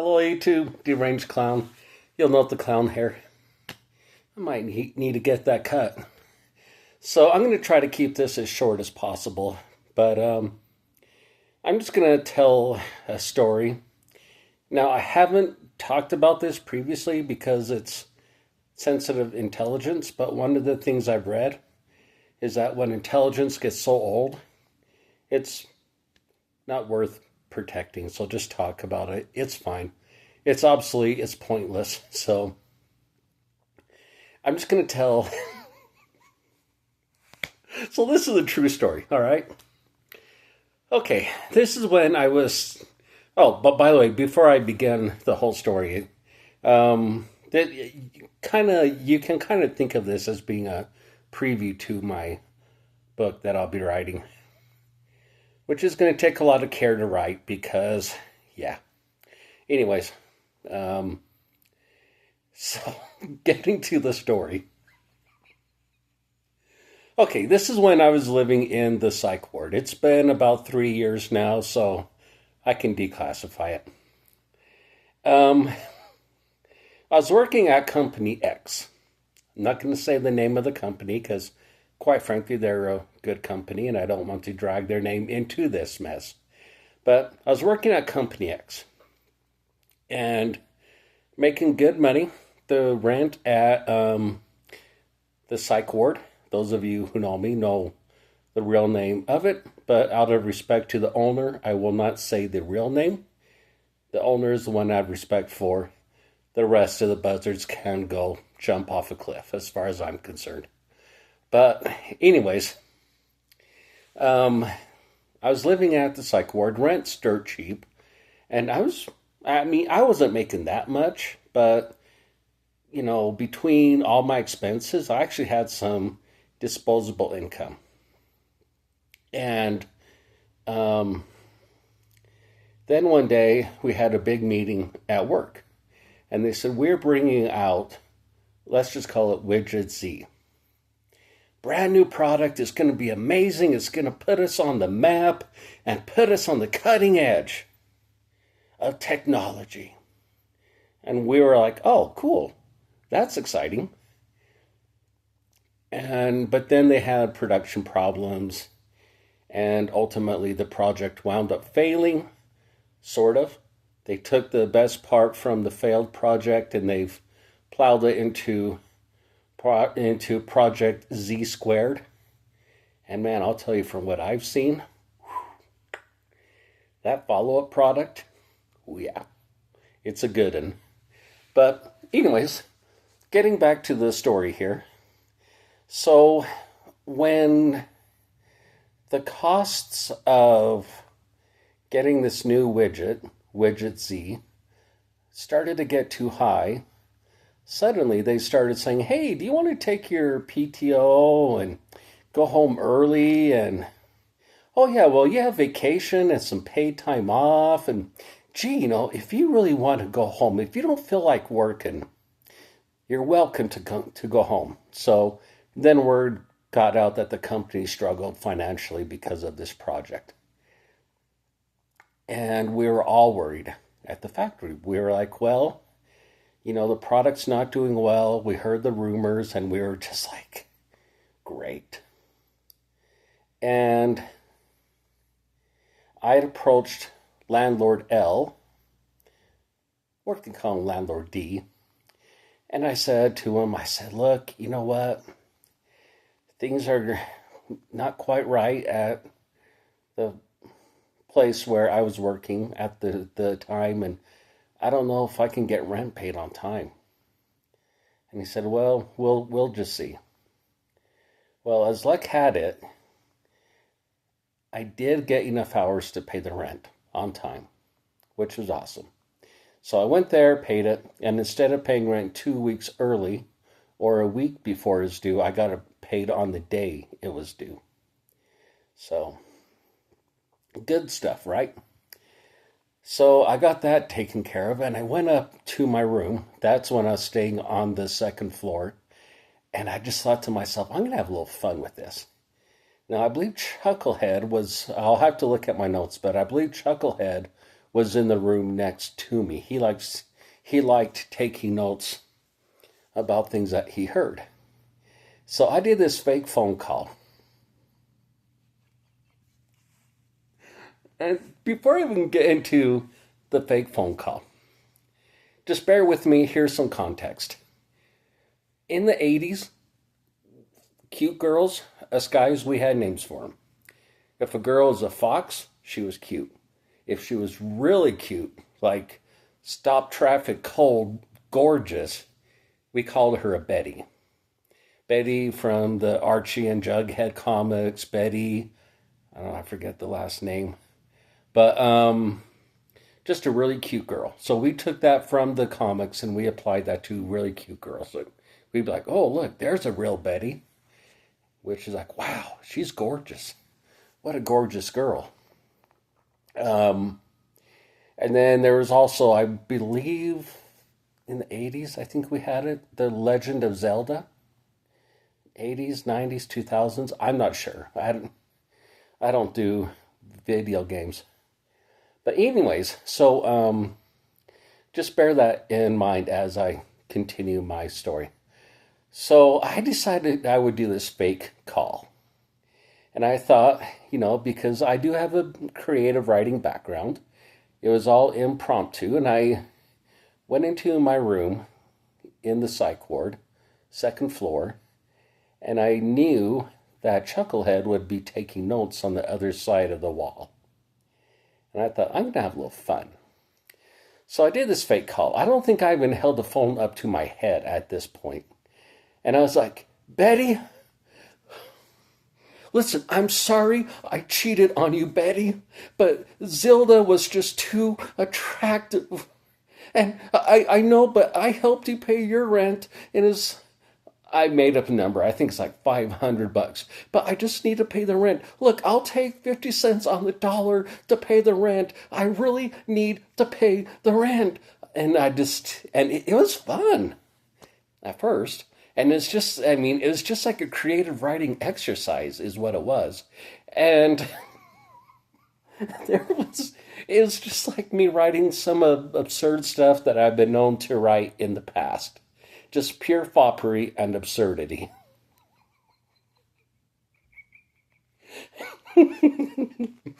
Hello, YouTube, deranged clown. You'll note the clown hair. I might need to get that cut. So I'm going to try to keep this as short as possible, but I'm just going to tell a story. Now, I haven't talked about this previously because it's sensitive intelligence, but one of the things I've read is that when intelligence gets so old, it's not worth protecting. So just talk about it. It's fine. It's obsolete. It's pointless. So I'm just going to tell. So this is a true story. All right. Okay. This is when I was. Oh, but by the way, before I begin the whole story, that you can kind of think of this as being a preview to my book that I'll be writing, which is going to take a lot of care to write because, yeah. Anyways, so getting to the story. Okay, this is when I was living in the psych ward. It's been about 3 years now, so I can declassify it. I was working at Company X. I'm not going to say the name of the company because, quite frankly, they're a good company and I don't want to drag their name into this mess. But I was working at Company X and making good money. The rent at the psych ward, those of you who know me know the real name of it, but out of respect to the owner, I will not say the real name. The owner is the one I have respect for. The rest of the buzzards can go jump off a cliff as far as I'm concerned. But anyways, I was living at the psych ward, rent's dirt cheap, and I wasn't making that much, but, between all my expenses, I actually had some disposable income. And then one day we had a big meeting at work, and they said, we're bringing out, let's just call it Widget Z. Brand new product. It's going to be amazing. It's going to put us on the map and put us on the cutting edge of technology. And we were like, oh, cool. That's exciting. But then they had production problems, and ultimately the project wound up failing, sort of. They took the best part from the failed project and they've plowed it into Project Z squared. And man, I'll tell you from what I've seen, that follow-up product, oh yeah, it's a good one. But anyways, getting back to the story here. So when the costs of getting this new Widget Z, started to get too high, suddenly they started saying, hey, do you want to take your PTO and go home early? And, oh yeah, well, you have vacation and some paid time off. And gee, if you really want to go home, if you don't feel like working, you're welcome to go home. So then word got out that the company struggled financially because of this project. And we were all worried at the factory. We were like, well, the product's not doing well. We heard the rumors and we were just like, great. And I had approached landlord L, or we can call him landlord D, and I said to him, look, you know what? Things are not quite right at the place where I was working at the time, and I don't know if I can get rent paid on time. And he said, well, we'll just see. Well, as luck had it, I did get enough hours to pay the rent on time, which was awesome. So I went there, paid it, and instead of paying rent 2 weeks early or a week before it was due, I got it paid on the day it was due. So good stuff, right? So I got that taken care of, and I went up to my room. That's when I was staying on the second floor. And I just thought to myself, I'm going to have a little fun with this. Now, I believe Chucklehead was, I'll have to look at my notes, but I believe Chucklehead was in the room next to me. He liked taking notes about things that he heard. So I did this fake phone call. And before I even get into the fake phone call, just bear with me. Here's some context. In the 80s, cute girls, us guys, we had names for them. If a girl was a fox, she was cute. If she was really cute, like stop traffic cold, gorgeous, we called her a Betty. Betty from the Archie and Jughead comics. Betty, I don't know, I forget the last name. But just a really cute girl. So we took that from the comics and we applied that to really cute girls. So we'd be like, oh, look, there's a real Betty. Which is like, wow, she's gorgeous. What a gorgeous girl. And then there was also, I believe, in the 80s, I think we had it, The Legend of Zelda. 80s, 90s, 2000s. I'm not sure. I don't do video games. But anyways, so just bear that in mind as I continue my story. So I decided I would do this fake call. And I thought, because I do have a creative writing background, it was all impromptu. And I went into my room in the psych ward, second floor, and I knew that Chucklehead would be taking notes on the other side of the wall. And I thought, I'm going to have a little fun. So I did this fake call. I don't think I even held the phone up to my head at this point. And I was like, Betty, listen, I'm sorry I cheated on you, Betty, but Zilda was just too attractive. And I know, but I helped you pay your rent. I made up a number. I think it's like $500. But I just need to pay the rent. Look, I'll take 50 cents on the dollar to pay the rent. I really need to pay the rent. And it was fun at first. And it was just like a creative writing exercise is what it was. And it was just like me writing some absurd stuff that I've been known to write in the past. Just pure foppery and absurdity.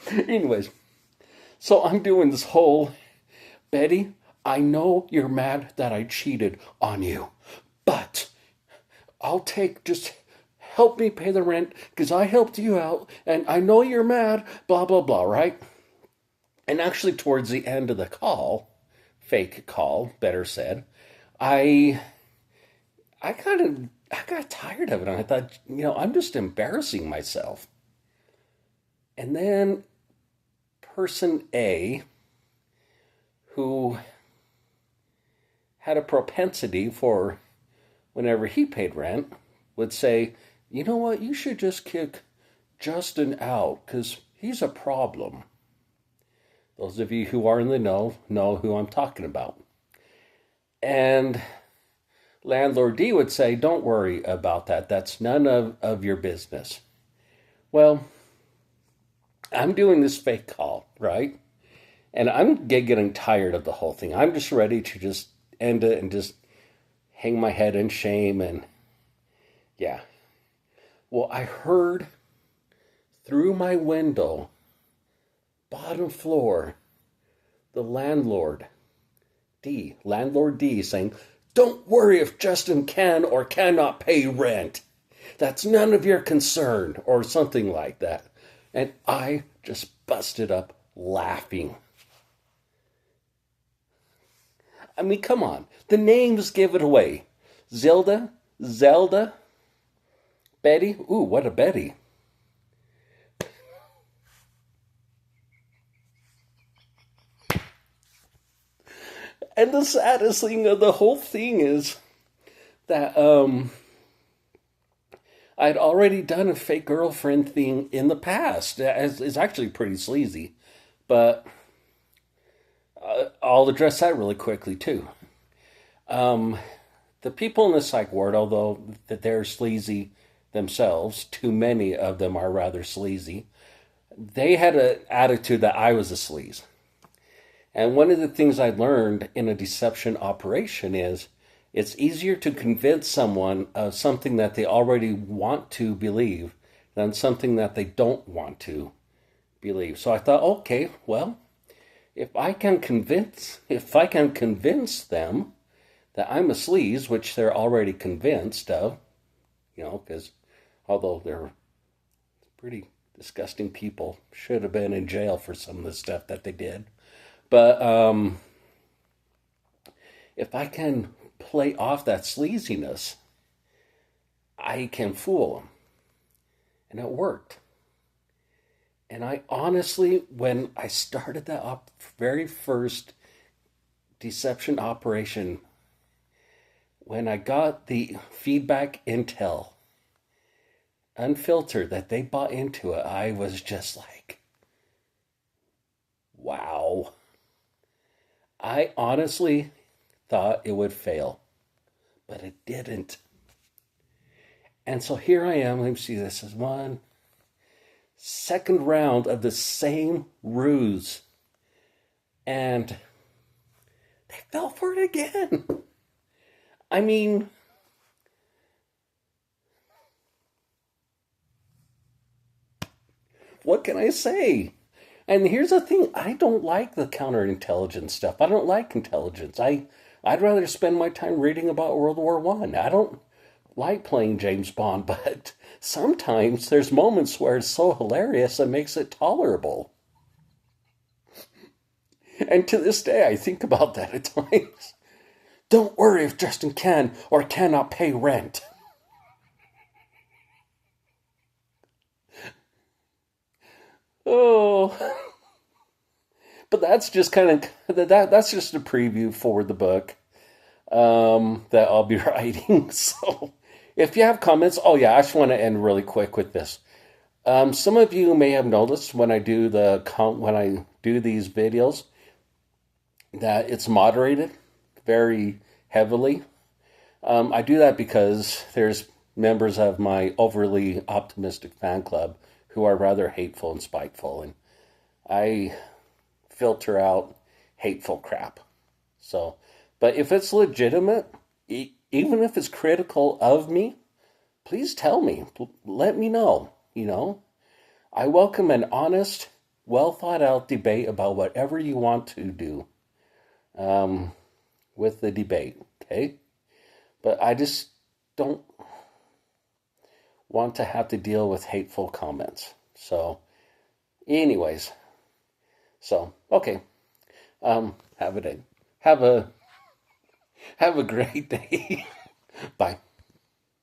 Anyways, so I'm doing this whole, Betty, I know you're mad that I cheated on you, but just help me pay the rent because I helped you out and I know you're mad, blah, blah, blah, right? And actually towards the end of the call, fake call, better said, I got tired of it and I thought, I'm just embarrassing myself. And then person A, who had a propensity for whenever he paid rent, would say, you know what, you should just kick Justin out because he's a problem. Those of you who are in the know who I'm talking about. And Landlord D would say, don't worry about that. That's none of your business. Well, I'm doing this fake call, right? And I'm getting tired of the whole thing. I'm just ready to just end it and just hang my head in shame. And yeah. Well, I heard through my window, bottom floor, the landlord D saying, don't worry if Justin can or cannot pay rent. That's none of your concern, or something like that. And I just busted up laughing. I mean, come on. The names give it away. Zelda, Betty. Ooh, what a Betty. And the saddest thing of the whole thing is that I'd already done a fake girlfriend thing in the past. It's actually pretty sleazy. But I'll address that really quickly, too. The people in the psych ward, although that they're sleazy themselves, too many of them are rather sleazy, they had an attitude that I was a sleaze. And one of the things I learned in a deception operation is it's easier to convince someone of something that they already want to believe than something that they don't want to believe. So I thought, okay, well, if I can convince them that I'm a sleaze, which they're already convinced of, because although they're pretty disgusting people, should have been in jail for some of the stuff that they did. But if I can play off that sleaziness, I can fool them. And it worked. And I honestly, when I started that very first deception operation, when I got the feedback intel, unfiltered, that they bought into it, I was just like, wow. I honestly thought it would fail, but it didn't. And so here I am. Let me see, this is one second round of the same ruse. And they fell for it again. I mean, what can I say? And here's the thing, I don't like the counterintelligence stuff. I don't like intelligence. I'd rather spend my time reading about World War One. I don't like playing James Bond, but sometimes there's moments where it's so hilarious it makes it tolerable. And to this day, I think about that at times. Don't worry if Justin can or cannot pay rent. Oh, but that's just that's just a preview for the book that I'll be writing. So, if you have comments, oh yeah, I just want to end really quick with this. Some of you may have noticed when I do these videos that it's moderated very heavily. I do that because there's members of my overly optimistic fan club who are rather hateful and spiteful, and I filter out hateful crap. So, but if it's legitimate, even if it's critical of me, please tell me. Let me know. I welcome an honest, well thought out debate about whatever you want to do with the debate. Okay, but I just don't want to have to deal with hateful comments. So, anyways, okay. Have a great day. Bye.